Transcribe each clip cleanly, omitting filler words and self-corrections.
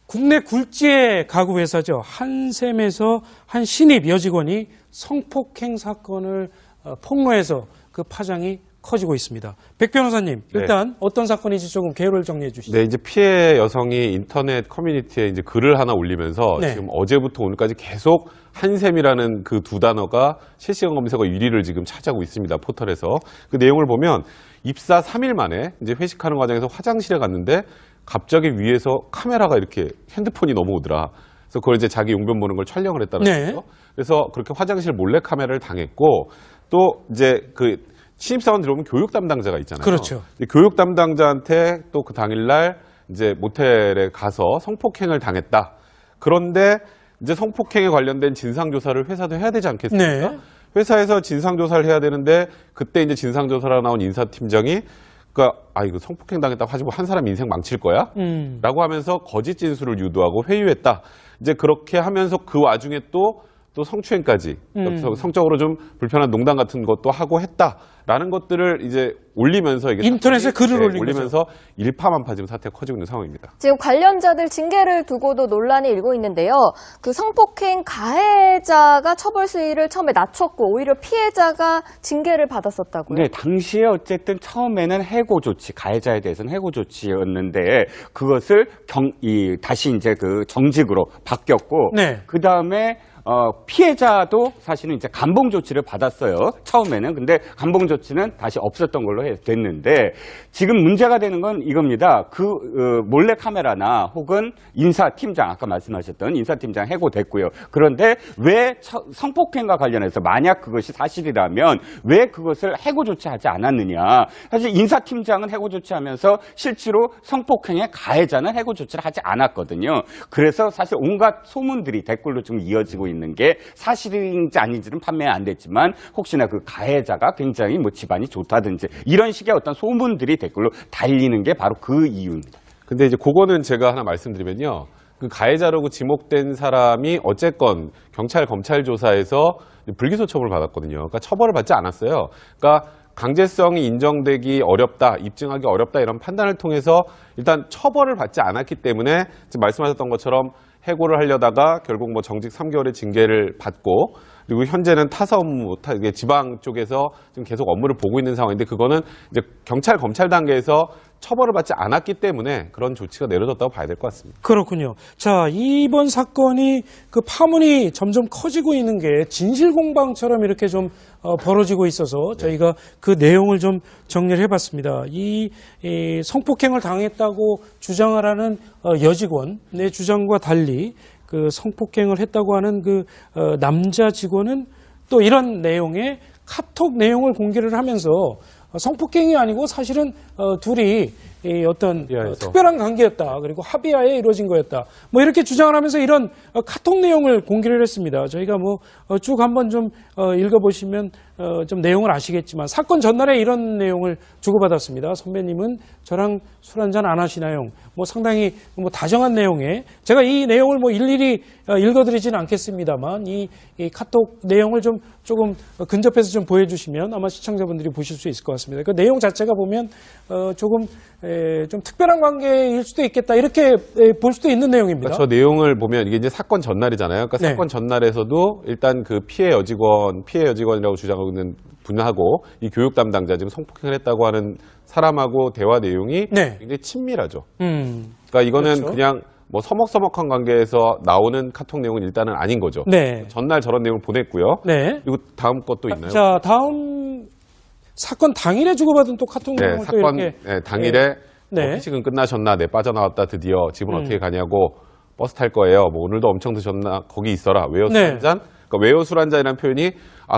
국내 굴지의 가구 회사죠. 한샘에서 한 신입 여직원이 성폭행 사건을 폭로해서 그 파장이 커지고 있습니다. 백 변호사님, 일단 어떤 사건인지 조금 개요를 정리해 주시죠. 네, 이제 피해 여성이 인터넷 커뮤니티에 이제 글을 하나 올리면서 지금 어제부터 오늘까지 계속 한샘이라는 그 두 단어가 실시간 검색어 1위를 지금 차지하고 있습니다. 포털에서. 그 내용을 보면 입사 3일 만에 이제 회식하는 과정에서 화장실에 갔는데 갑자기 위에서 카메라가 이렇게 핸드폰이 넘어오더라. 그래서 그걸 이제 자기 용변 보는 걸 촬영을 했다는 거죠. 그래서 그렇게 화장실 몰래 카메라를 당했고 또 이제 그 신입사원 들어오면 교육 담당자가 있잖아요. 그렇죠. 교육 담당자한테 또 그 당일날 이제 모텔에 가서 성폭행을 당했다. 그런데 이제 성폭행에 관련된 진상조사를 회사도 해야 되지 않겠습니까? 회사에서 진상조사를 해야 되는데 그때 이제 진상조사로 나온 인사팀장이 그러니까 이거 성폭행 당했다고 하지 한 사람 인생 망칠 거야? 라고 하면서 거짓 진술을 유도하고 회유했다. 이제 그렇게 하면서 그 와중에 또 성추행까지 성적으로 좀 불편한 농담 같은 것도 하고 했다라는 것들을 이제 올리면서 이게 인터넷에 글을 올리면서 일파만파 지금 사태가 커지고 있는 상황입니다. 지금 관련자들 징계를 두고도 논란이 일고 있는데요. 그 성폭행 가해자가 처벌 수위를 처음에 낮췄고 오히려 피해자가 징계를 받았었다고요? 네, 당시에 어쨌든 처음에는 해고 조치, 가해자에 대해서는 해고 조치였는데 그것을 다시 이제 그 정직으로 바뀌었고 그 다음에 피해자도 사실은 이제 감봉 조치를 받았어요. 처음에는. 근데 감봉 조치는 다시 없었던 걸로 됐는데 지금 문제가 되는 건 이겁니다. 몰래 카메라나 혹은 인사팀장, 아까 말씀하셨던 인사팀장 해고됐고요. 그런데 왜 성폭행과 관련해서 만약 그것이 사실이라면 왜 그것을 해고 조치하지 않았느냐. 사실 인사팀장은 해고 조치하면서 실제로 성폭행의 가해자는 해고 조치를 하지 않았거든요. 그래서 사실 온갖 소문들이 댓글로 지금 이어지고 있는 게 사실인지 아닌지는 판명이 안 됐지만 혹시나 그 가해자가 굉장히 뭐 집안이 좋다든지 이런 식의 어떤 소문들이 댓글로 달리는 게 바로 그 이유입니다. 근데 이제 그거는 제가 하나 말씀드리면요. 그 가해자라고 지목된 사람이 어쨌건 경찰 검찰 조사에서 불기소 처벌을 받았거든요. 그러니까 처벌을 받지 않았어요. 그러니까 강제성이 인정되기 어렵다, 입증하기 어렵다 이런 판단을 통해서 일단 처벌을 받지 않았기 때문에 지금 말씀하셨던 것처럼 해고를 하려다가 결국 뭐 정직 3개월의 징계를 받고 그리고 현재는 타사 업무, 지방 쪽에서 지금 계속 업무를 보고 있는 상황인데 그거는 이제 경찰 검찰 단계에서 처벌을 받지 않았기 때문에 그런 조치가 내려졌다고 봐야 될 것 같습니다. 그렇군요. 자, 이번 사건이 그 파문이 점점 커지고 있는 게 진실공방처럼 이렇게 좀 벌어지고 있어서 저희가 그 내용을 좀 정리를 해봤습니다. 이 성폭행을 당했다고 주장을 하는 여직원의 주장과 달리 그 성폭행을 했다고 하는 그 남자 직원은 또 이런 내용의 카톡 내용을 공개를 하면서 성폭행이 아니고 사실은 둘이 어떤 특별한 관계였다. 그리고 합의하에 이루어진 거였다. 뭐 이렇게 주장을 하면서 이런 카톡 내용을 공개를 했습니다. 저희가 뭐 쭉 한번 좀 읽어보시면 좀 내용을 아시겠지만 사건 전날에 이런 내용을 주고받았습니다. 선배님은 저랑 술 한잔 안 하시나요? 뭐 상당히 뭐 다정한 내용에 제가 이 내용을 뭐 일일이 읽어드리지는 않겠습니다만 이 카톡 내용을 좀 조금 근접해서 좀 보여주시면 아마 시청자분들이 보실 수 있을 것 같습니다. 그 내용 자체가 보면 조금 좀 특별한 관계일 수도 있겠다 이렇게 볼 수도 있는 내용입니다. 그러니까 저 내용을 보면 이게 이제 사건 전날이잖아요. 그러니까 사건 전날에서도 일단 그 피해 여직원이라고 주장하고 있는 분하고 이 교육 담당자 지금 성폭행을 했다고 하는 사람하고 대화 내용이 굉장히 친밀하죠. 그러니까 이거는 그냥 뭐 서먹서먹한 관계에서 나오는 카톡 내용은 일단은 아닌 거죠. 전날 저런 내용을 보냈고요. 그리고 다음 것도 있나요? 자, 다음 사건 당일에 주고받은 또 카톡 내용을 또 이렇게 당일에 뭐 회식은 끝나셨나? 네, 빠져나왔다 드디어 집은 어떻게 가냐고 버스 탈 거예요. 뭐 오늘도 엄청 드셨나? 거기 있어라. 외워 술 한 잔? 그러니까 외워 술 한 잔이라는 표현이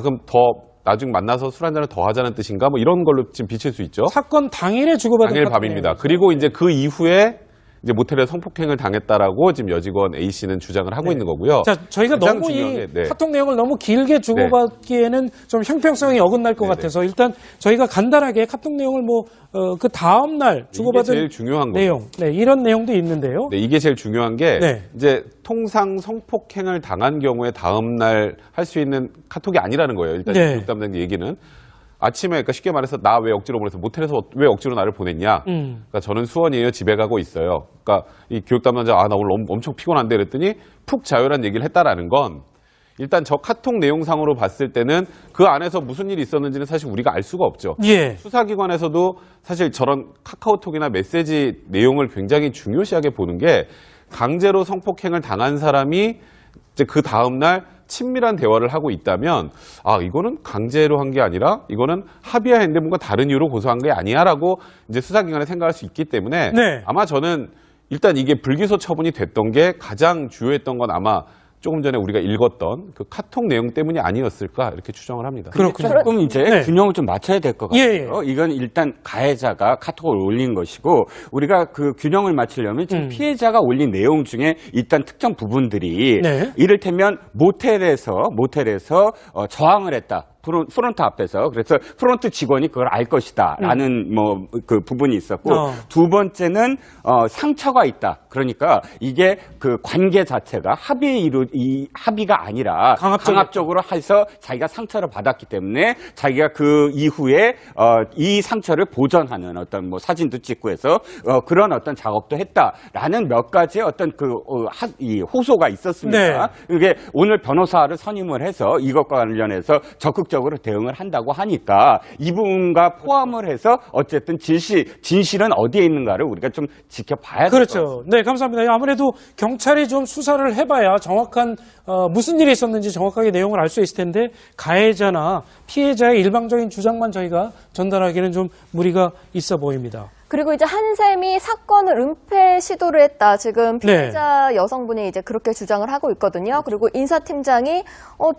그럼 더 나중에 만나서 술 한 잔을 더 하자는 뜻인가? 뭐 이런 걸로 지금 비칠 수 있죠. 사건 당일에 주고받은 당일 밤입니다. 그리고 이제 그 이후에 이제 모텔에 성폭행을 당했다라고 지금 여직원 A 씨는 주장을 하고 있는 거고요. 자, 저희가 너무 이 카톡 내용을 너무 길게 주고받기에는 좀 형평성이 어긋날 것 같아서 일단 저희가 간단하게 카톡 내용을 뭐 그 다음 날 주고받은 제일 중요한 내용, 이런 내용도 있는데요. 이게 제일 중요한 게 이제 통상 성폭행을 당한 경우에 다음 날 할 수 있는 카톡이 아니라는 거예요. 일단 교육 담당자 얘기는 아침에 그러니까 쉽게 말해서 나 왜 억지로 보내서 모텔에서 왜 억지로 나를 보냈냐. 그러니까 저는 수원이에요. 집에 가고 있어요. 그러니까 이 교육 담당자 나 오늘 엄청 피곤한데 그랬더니 푹 자요란 얘기를 했다라는 건 일단 저 카톡 내용상으로 봤을 때는 그 안에서 무슨 일이 있었는지는 사실 우리가 알 수가 없죠. 예. 수사기관에서도 사실 저런 카카오톡이나 메시지 내용을 굉장히 중요시하게 보는 게 강제로 성폭행을 당한 사람이 이제 그 다음날 친밀한 대화를 하고 있다면 이거는 강제로 한 게 아니라 이거는 합의하였는데 뭔가 다른 이유로 고소한 게 아니야라고 이제 수사기관에 생각할 수 있기 때문에 네. 아마 저는 일단 이게 불기소 처분이 됐던 게 가장 주요했던 건 아마 조금 전에 우리가 읽었던 그 카톡 내용 때문이 아니었을까 이렇게 추정을 합니다. 그렇군요. 조금 이제 네. 균형을 좀 맞춰야 될 것 같아요. 예, 예. 이건 일단 가해자가 카톡을 올린 것이고 우리가 그 균형을 맞추려면 지금 피해자가 올린 내용 중에 일단 특정 부분들이 네. 이를테면 모텔에서 저항을 했다. 프론트 앞에서 그래서 프론트 직원이 그걸 알 것이다라는 뭐 그 부분이 있었고 두 번째는 상처가 있다. 그러니까 이게 그 관계 자체가 합의가 아니라 강압적으로 해서 자기가 상처를 받았기 때문에 자기가 그 이후에 이 상처를 보전하는 어떤 뭐 사진도 찍고 해서 그런 어떤 작업도 했다라는 몇 가지의 어떤 이 호소가 있었습니다. 네. 이게 오늘 변호사를 선임을 해서 이것과 관련해서 적극적으로 대응을 한다고 하니까 이 부분과 포함을 해서 어쨌든 진실은 어디에 있는가를 우리가 좀 지켜봐야 될 것 같습니다. 그렇죠. 네, 감사합니다. 아무래도 경찰이 좀 수사를 해봐야 정확한 무슨 일이 있었는지 정확하게 내용을 알 수 있을 텐데 가해자나 피해자의 일방적인 주장만 저희가 전달하기는 좀 무리가 있어 보입니다. 그리고 이제 한샘이 사건을 은폐 시도를 했다. 지금 피해자 여성분이 이제 그렇게 주장을 하고 있거든요. 그리고 인사팀장이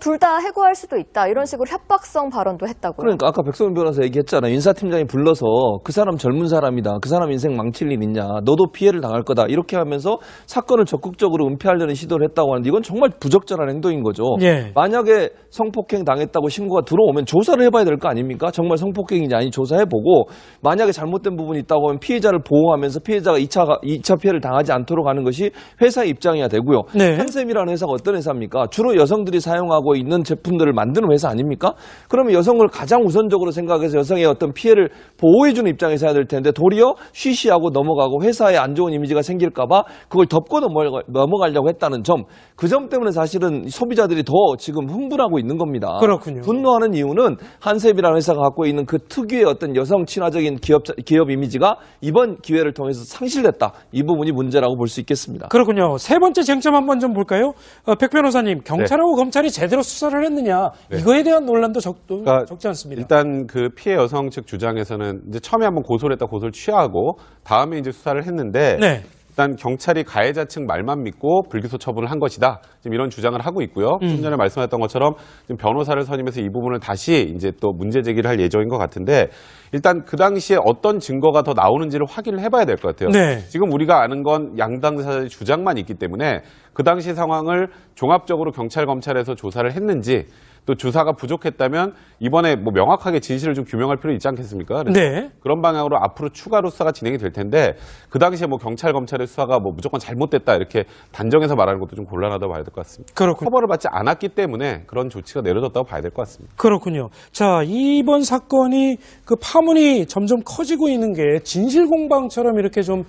둘 다 해고할 수도 있다. 이런 식으로 협박성 발언도 했다고요. 그러니까 아까 백성민 변호사 얘기했잖아. 인사팀장이 불러서 그 사람 젊은 사람이다. 그 사람 인생 망칠 일 있냐. 너도 피해를 당할 거다. 이렇게 하면서 사건을 적극적으로 은폐하려는 시도를 했다고 하는데 이건 정말 부적절한 행동인 거죠. 예. 만약에 성폭행 당했다고 신고가 들어오면 조사를 해봐야 될 거 아닙니까? 정말 성폭행인지 아닌지 조사해보고 만약에 잘못된 부분이 있다고 하면 피해자를 보호하면서 피해자가 2차 피해를 당하지 않도록 하는 것이 회사의 입장이야 되고요. 네. 한샘이라는 회사가 어떤 회사입니까? 주로 여성들이 사용하고 있는 제품들을 만드는 회사 아닙니까? 그러면 여성을 가장 우선적으로 생각해서 여성의 어떤 피해를 보호해주는 입장에서 해야 될 텐데 도리어 쉬쉬하고 넘어가고 회사에 안 좋은 이미지가 생길까봐 그걸 덮고 넘어가려고 했다는 점. 그 점 때문에 사실은 소비자들이 더 지금 흥분하고 있는 겁니다. 그렇군요. 분노하는 이유는 한샘이라는 회사가 갖고 있는 그 특유의 어떤 여성 친화적인 기업 이미지가 이번 기회를 통해서 상실됐다. 이 부분이 문제라고 볼 수 있겠습니다. 그렇군요. 세 번째 쟁점 한번 좀 볼까요? 백 변호사님, 경찰하고 검찰이 제대로 수사를 했느냐. 이거에 대한 논란도 적지 않습니다. 일단 그 피해 여성 측 주장에서는 이제 처음에 한번 고소를 했다 고소를 취하고 다음에 이제 수사를 했는데 네. 일단 경찰이 가해자 측 말만 믿고 불기소 처분을 한 것이다. 지금 이런 주장을 하고 있고요. 좀 전에 말씀하셨던 것처럼 지금 변호사를 선임해서 이 부분을 다시 이제 또 문제 제기를 할 예정인 것 같은데 일단 그 당시에 어떤 증거가 더 나오는지를 확인을 해봐야 될 것 같아요. 네. 지금 우리가 아는 건 양당사의 주장만 있기 때문에 그 당시 상황을 종합적으로 경찰 검찰에서 조사를 했는지 또 조사가 부족했다면 이번에 뭐 명확하게 진실을 좀 규명할 필요 있지 않겠습니까? 그래서 네. 그런 방향으로 앞으로 추가로 수사가 진행이 될 텐데 그 당시에 뭐 경찰 검찰의 수사가 뭐 무조건 잘못됐다 이렇게 단정해서 말하는 것도 좀 곤란하다고 봐야 될 것 같습니다. 그렇군요. 처벌을 받지 않았기 때문에 그런 조치가 내려졌다고 봐야 될 것 같습니다. 그렇군요. 자, 이번 사건이 그 파문이 점점 커지고 있는 게 진실 공방처럼 이렇게 좀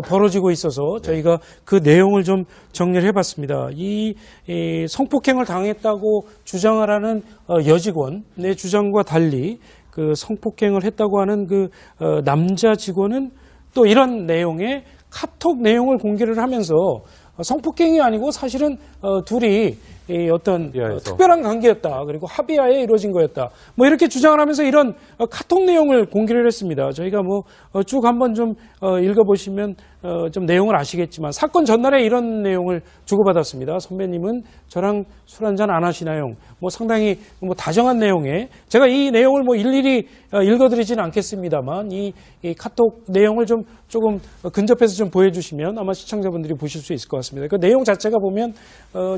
벌어지고 있어서 저희가 그 내용을 좀 정리를 해봤습니다. 이 성폭행을 당했다고 주장을 하는 여직원의 주장과 달리 그 성폭행을 했다고 하는 그 남자 직원은 또 이런 내용의 카톡 내용을 공개를 하면서 성폭행이 아니고 사실은 둘이 어떤 특별한 관계였다. 그리고 합의하에 이루어진 거였다. 뭐 이렇게 주장을 하면서 이런 카톡 내용을 공개를 했습니다. 저희가 뭐 쭉 한번 좀 읽어보시면 좀 내용을 아시겠지만 사건 전날에 이런 내용을 주고받았습니다. 선배님은 저랑 술 한잔 안 하시나요? 뭐 상당히 뭐 다정한 내용에 제가 이 내용을 뭐 일일이 읽어드리지는 않겠습니다만 이 카톡 내용을 좀 조금 근접해서 좀 보여주시면 아마 시청자분들이 보실 수 있을 것 같습니다. 그 내용 자체가 보면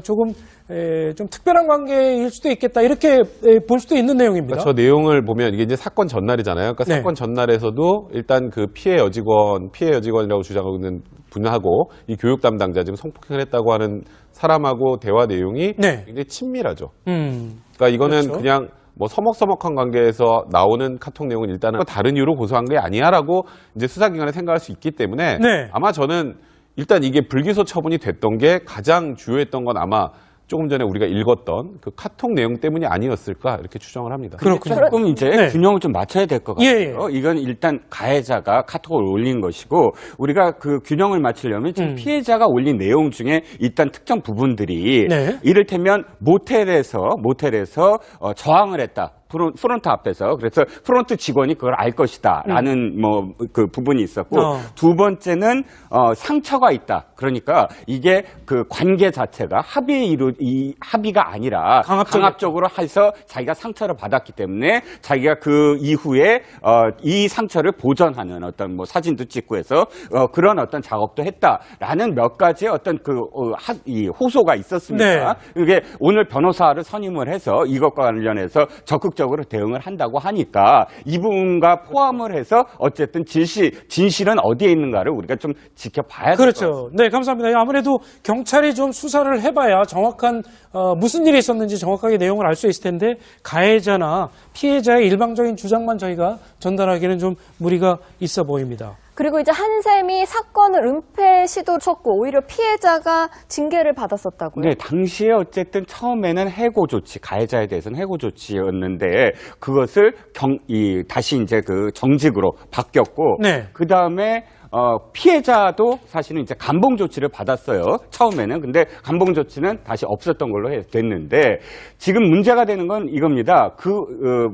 조금 좀 특별한 관계일 수도 있겠다 이렇게 볼 수도 있는 내용입니다. 그러니까 저 내용을 보면 이게 이제 사건 전날이잖아요. 그러니까 네. 사건 전날에서도 일단 그 피해 여직원이라고 주장하고 있는 분하고 이 교육 담당자 지금 성폭행을 했다고 하는 사람하고 대화 내용이 네. 굉장히 친밀하죠. 그렇죠. 그러니까 이거는 그냥 뭐 서먹서먹한 관계에서 나오는 카톡 내용은 일단은 다른 이유로 고소한 게 아니야라고 이제 수사기관에 생각할 수 있기 때문에 네. 아마 저는 일단 이게 불기소 처분이 됐던 게 가장 주요했던 건 아마 조금 전에 우리가 읽었던 그 카톡 내용 때문이 아니었을까 이렇게 추정을 합니다. 그렇군요. 조금 이제 네. 균형을 좀 맞춰야 될 것 같아요. 예, 이건 일단 가해자가 카톡을 올린 것이고 우리가 그 균형을 맞추려면 지금 피해자가 올린 내용 중에 일단 특정 부분들이 네. 이를테면 모텔에서 저항을 했다. 프론트 앞에서 그래서 프론트 직원이 그걸 알 것이다라는 뭐 그 부분이 있었고 두 번째는 상처가 있다. 그러니까 이게 그 관계 자체가 합의가 아니라 강압적으로 해서 자기가 상처를 받았기 때문에 자기가 그 이후에 이 상처를 보전하는 어떤 뭐 사진도 찍고 해서 그런 어떤 작업도 했다라는 몇 가지의 어떤 이 호소가 있었습니다. 네. 이게 오늘 변호사를 선임을 해서 이것과 관련해서 적극적으로 대응을 한다고 하니까 이 부분과 포함을 해서 어쨌든 진실은 어디에 있는가를 우리가 좀 지켜봐야 될 것 같습니다. 그렇죠. 네, 감사합니다. 아무래도 경찰이 좀 수사를 해봐야 정확한 무슨 일이 있었는지 정확하게 내용을 알 수 있을 텐데 가해자나 피해자의 일방적인 주장만 저희가 전달하기는 좀 무리가 있어 보입니다. 그리고 이제 한샘이 사건을 은폐 시도를 쳤고 오히려 피해자가 징계를 받았었다고요. 네, 당시에 어쨌든 처음에는 해고 조치, 가해자에 대해서는 해고 조치였는데 그것을 다시 이제 그 정직으로 바뀌었고 네. 그 다음에 피해자도 사실은 이제 감봉 조치를 받았어요. 처음에는. 근데 감봉 조치는 다시 없었던 걸로 됐는데 지금 문제가 되는 건 이겁니다.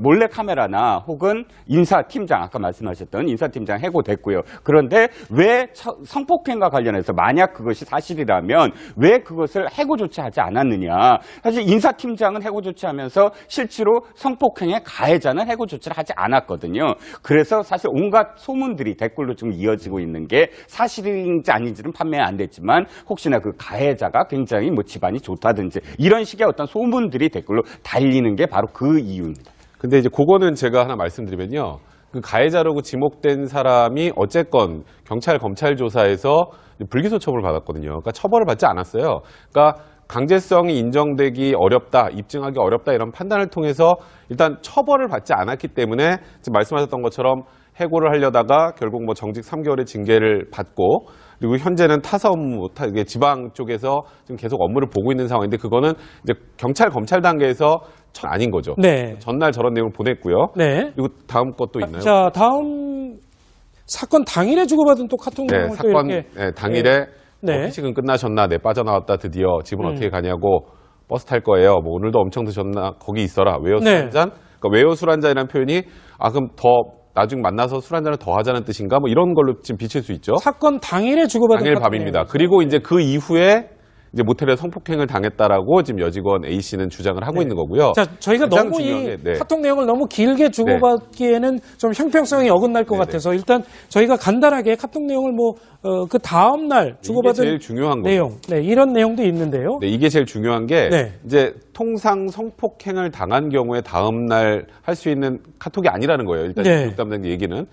몰래 카메라나 혹은 인사팀장, 아까 말씀하셨던 인사팀장 해고됐고요. 그런데 왜 성폭행과 관련해서 만약 그것이 사실이라면 왜 그것을 해고 조치하지 않았느냐. 사실 인사팀장은 해고 조치하면서 실제로 성폭행의 가해자는 해고 조치를 하지 않았거든요. 그래서 사실 온갖 소문들이 댓글로 좀 이어지고 있는 게 사실인지 아닌지는 판매는 안 됐지만 혹시나 그 가해자가 굉장히 뭐 집안이 좋다든지 이런 식의 어떤 소문들이 댓글로 달리는 게 바로 그 이유입니다. 근데 이제 그거는 제가 하나 말씀드리면요. 그 가해자라고 지목된 사람이 어쨌건 경찰 검찰 조사에서 불기소 처분을 받았거든요. 그러니까 처벌을 받지 않았어요. 그러니까 강제성이 인정되기 어렵다, 입증하기 어렵다 이런 판단을 통해서 일단 처벌을 받지 않았기 때문에 지금 말씀하셨던 것처럼 해고를 하려다가 결국 뭐 정직 3개월의 징계를 받고 그리고 현재는 타사 업무, 지방 쪽에서 지금 계속 업무를 보고 있는 상황인데 그거는 이제 경찰 검찰 단계에서 아닌 거죠. 네. 전날 저런 내용을 보냈고요. 네. 그리고 다음 것도 있나요? 자, 다음 사건 당일에 주고받은 또 카톡 네, 내용을 또 사건 이렇게 당일에 네. 회식은 끝나셨나? 네, 빠져나왔다 드디어 집은 어떻게 가냐고 버스 탈 거예요. 뭐 오늘도 엄청 드셨나? 거기 있어라. 외요 술 한 잔? 그러니까 외요 술 한 잔이라는 표현이 그럼 더 나중에 만나서 술 한 잔을 더 하자는 뜻인가? 뭐 이런 걸로 지금 비칠 수 있죠. 사건 당일에 주고받은 당일 카톡 밤입니다. 내용이죠. 그리고 이제 그 이후에 이제 모텔에 성폭행을 당했다라고 지금 여직원 A 씨는 주장을 하고 있는 거고요. 자, 저희가 가장 너무 중요한 이 게, 네. 카톡 내용을 너무 길게 주고받기에는 좀 형평성이 어긋날 것 네네. 같아서 일단 저희가 간단하게 카톡 내용을 그 다음 날 이게 주고받은 제일 중요한 거죠. 내용, 네, 이런 내용도 있는데요. 네, 이게 제일 중요한 게 네. 이제 통상 성폭행을 당한 경우에 다음 날 할 수 있는 카톡이 아니라는 거예요. 일단 네. 교육 담당 얘기는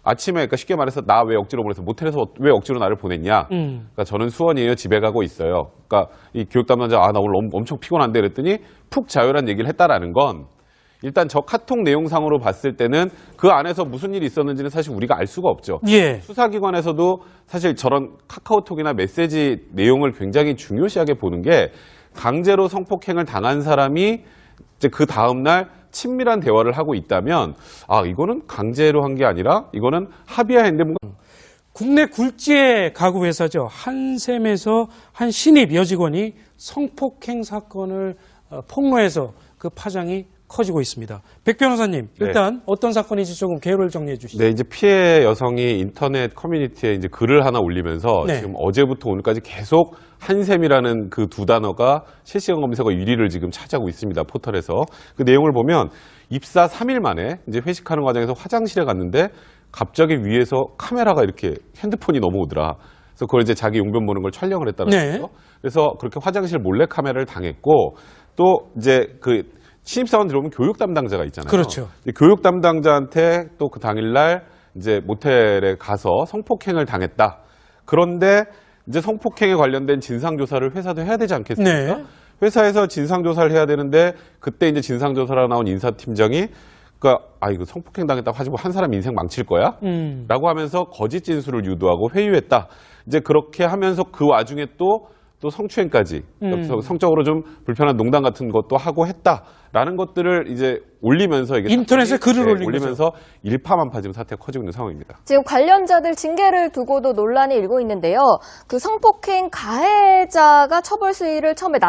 아침에 그러니까 쉽게 말해서 나 왜 억지로 보내서 모텔에서 왜 억지로 나를 보냈냐? 그러니까 저는 수원이에요. 집에 가고 있어요. 그러니까 이 교육 담당자 나 오늘 엄청 피곤한데 그랬더니 푹 자요란 얘기를 했다라는 건 일단 저 카톡 내용상으로 봤을 때는 그 안에서 무슨 일이 있었는지는 사실 우리가 알 수가 없죠. 예. 수사기관에서도 사실 저런 카카오톡이나 메시지 내용을 굉장히 중요시하게 보는 게 강제로 성폭행을 당한 사람이 이제 그 다음날 친밀한 대화를 하고 있다면 이거는 강제로 한 게 아니라 이거는 합의하였는데 뭔가 국내 굴지의 가구 회사죠. 한샘에서 한 신입 여직원이 성폭행 사건을 폭로해서 그 파장이 커지고 있습니다. 백 변호사님, 일단 어떤 사건인지 조금 개요를 정리해 주시죠. 네, 이제 피해 여성이 인터넷 커뮤니티에 이제 글을 하나 올리면서 네. 지금 어제부터 오늘까지 계속 한샘이라는 그 두 단어가 실시간 검색어 1위를 지금 차지하고 있습니다. 포털에서. 그 내용을 보면 입사 3일 만에 이제 회식하는 과정에서 화장실에 갔는데 갑자기 위에서 카메라가 이렇게 핸드폰이 넘어오더라. 그래서 그걸 이제 자기 용변 보는 걸 촬영을 했다는 네. 거죠. 그래서 그렇게 화장실 몰래 카메라를 당했고 또 이제 그 신입사원 들어오면 교육 담당자가 있잖아요. 그렇죠. 교육 담당자한테 또 그 당일날 이제 모텔에 가서 성폭행을 당했다. 그런데 이제 성폭행에 관련된 진상조사를 회사도 해야 되지 않겠습니까? 네. 회사에서 진상조사를 해야 되는데 그때 이제 진상조사로 나온 인사팀장이 그러니까 이거 성폭행 당했다고 하지 한 사람 인생 망칠 거야? 라고 하면서 거짓 진술을 유도하고 회유했다. 이제 그렇게 하면서 그 와중에 또 성추행까지 성적으로 좀 불편한 농담 같은 것도 하고 했다라는 것들을 이제 올리면서 이게 인터넷에 글을 올리면서 일파만파 지금 사태가 커지고 있는 상황입니다. 지금 관련자들 징계를 두고도 논란이 일고 있는데요. 그 성폭행 가해자가 처벌 수위를 처음에